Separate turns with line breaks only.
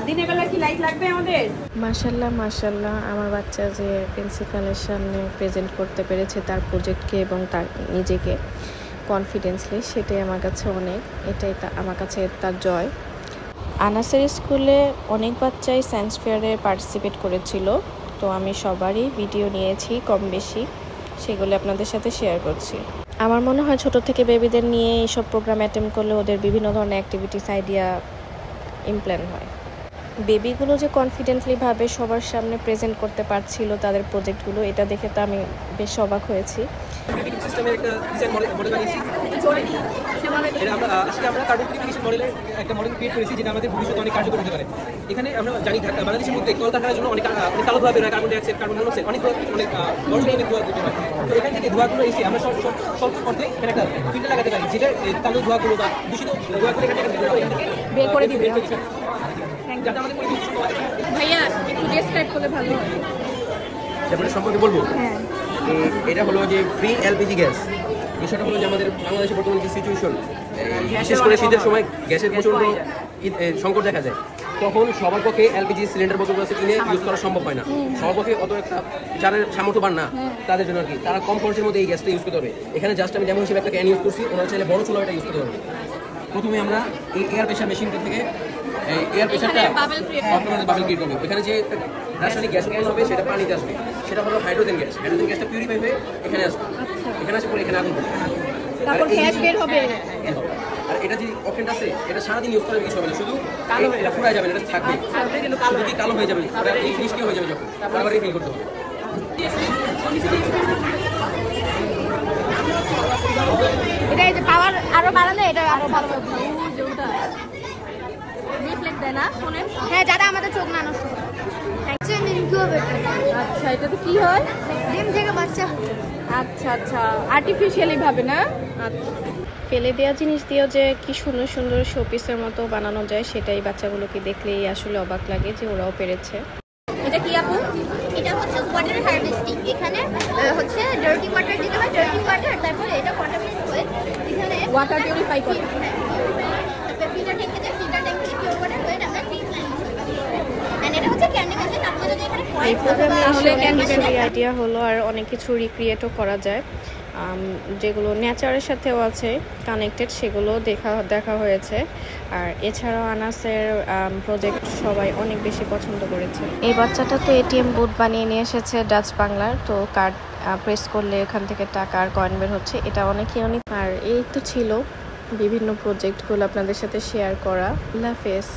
দিনের বেলা কি লাইট লাগবে আমাদের?
মাশাআল্লাহ মাশাআল্লাহ, আমার বাচ্চা যে প্রিন্সিপালের সামনে প্রেজেন্ট করতে পেরেছে তার প্রজেক্টকে এবং তার নিজেকে কনফিডেন্সলি, সেটাই আমার কাছে অনেক, এটাই আমার কাছে তার জয়। আনাসের স্কুলে অনেক বাচ্চাই সায়েন্স ফেয়ারে পার্টিসিপেট করেছিল, তো আমি সবারই ভিডিও নিয়েছি কম বেশি, সেগুলো আপনাদের সাথে শেয়ার করছি। আমার মনে হয় ছোট থেকে বেবিদের নিয়ে এইসব প্রোগ্রাম অ্যাটেন্ড করলে ওদের বিভিন্ন ধরনের অ্যাক্টিভিটিস আইডিয়া ইমপ্ল্যান হয়। বেবিগুলো যে কনফিডেন্টলিভাবে সবার সামনে প্রেজেন্ট করতে পারছিল তাদের প্রজেক্টগুলো, এটা দেখে তো আমি বেশ অবাক হয়েছি।
সিস্টেমের একটা ডিজাইন মডেল বানিয়েছি। এটা আমরা কার্বন পিউরিফিকেশন মডেলের একটা মডেল ক্রিয়েট করেছি, যেটা আমাদের ভবিষ্যতে অনেক কার্যকর হতে পারে। এখানে আমরা জানি বাংলাদেশের মধ্যে কলকারখানার জন্য অনেক কালো ধোঁয়া বের হয়, কার্বন ডাইঅক্সাইড, কার্বন মনোক্সাইড, অনেক বড় ধোঁয়া বের হয়। তো এখান থেকে ধোঁয়াগুলো এসে আমরা সব অর্থে এখানে একটা ফিল্টার লাগাতে পারি, যেটা কালো ধোঁয়াগুলো বা দূষিত ধোঁয়াগুলো এখান থেকে বের করে দিবে। যাতে আমাদের পরিবেশ
ভাইয়া একটু ডেসক্রাইব করলে ভালো হয়।
যেমন সম্পর্কে বলবো, এটা হলো যে ফ্রি এলপিজি গ্যাস। বিষয়টা হলো যে আমাদের বাংলাদেশে বর্তমানে যে সিচুয়েশন, বিশেষ করে শীতের সময় গ্যাসের প্রচণ্ড সংকট দেখা যায়, তখন সবার পক্ষে এলপিজি সিলিন্ডার বোতল কিনে ইউজ করা সম্ভব হয় না। সবার পক্ষে অত একটা যাদের সামর্থ্যবান না তাদের জন্য আর কি, তারা কম খরচের মধ্যে এই গ্যাসটা ইউজ করতে হবে। এখানে জাস্ট আমি যেমন হিসেবে একটা ক্যান ইউজ করছি, ওনারা চাইলে বড় চুলা এটা ইউজ করতে হবে। প্রথমে আমরা এই এয়ার প্রেশার মেশিনটা থেকে এয়ার প্রেশারটা বাবল ক্রিয়েট করবে। এখানে যে রাসায়নিক গ্যাস উৎপন্ন হবে সেটা পানিতে আসবে, সেটা হলো হাইড্রোজেন গ্যাস। হাইড্রোজেন গ্যাসটা পিউরিফাই হয়ে এখানে আসবে, এখানে আসে পরে এখানে আগুন করবে,
তারপর গ্যাস বের হবে।
আর এটা যে অপশনটা আছে, এটা সারাদিন ইউজ করার কিছু হবে না, শুধু এটা ফুরাই যাবে, এটা থাকবে, শুধু কি কালো হয়ে যাবে, এটা এই মিষ্টি হয়ে যাবে যখন, বারবার রিফিল করতে হবে।
এটা এই যে পাওয়ার আরো বাড়ালে এটা আরো ভালো হবে। রিফ্লেক্ট দেয় না ফোনে? হ্যাঁ, যারা আমাদের চোখ না নষ্ট করে। Actually incubator.
আচ্ছা, এটা তো কি হয়?
ডিম থেকে বাচ্চা।
আচ্ছা আচ্ছা, আর্টিফিশিয়ালি ভাবে না? আচ্ছা,
ফেলে দেওয়া জিনিস দিয়েও যে কি সুন্দর সুন্দর শোপিসের মতো বানানো যায়, সেটাই বাচ্চাগুলোকে দেখলেই আসলে অবাক লাগে যে ওরাও পেরেছে।
এটা কি আপু?
এটা হচ্ছে ওয়াটার হারভেস্টিং। এখানে হচ্ছে ডার্টি ওয়াটার দিতে হয়, ডার্টি ওয়াটার, তারপরে এটা কন্টামিনেট হয়ে এখানে
ওয়াটার পিউরিফাই করে।
তারপরে ফিল্টার ট্যাঙ্কে যায়, ফিল্টার ট্যাঙ্ক থেকে পিওর ওয়াটার হয়ে আমরা ক্লিন লাইন এন্ড এটা হচ্ছে ক্যান্ডিমেন্টে। তারপরে যদি এখানে
এই প্রোগ্রামে আসলে অনেক কিছু
ক্যান্ডিমেন্ট
আইডিয়া হলো, আর অনেক কিছু রিক্রিয়েটও করা যায়, যেগুলো নেচারের সাথেও আছে কানেক্টেড, সেগুলো দেখা হয়েছে। আর এছাড়াও আনাসের প্রজেক্ট সবাই অনেক বেশি পছন্দ করেছে। এই বাচ্চাটা তো এটিএম বুথ বানিয়ে নিয়ে এসেছে ডাচ বাংলার, তো কার্ড প্রেস করলে এখান থেকে টাকা আর কয়েন বের হচ্ছে, এটা অনেকই অনেক। আর এই তো ছিল বিভিন্ন প্রজেক্টগুলো আপনাদের সাথে শেয়ার করা। আল্লাহ হাফেজ।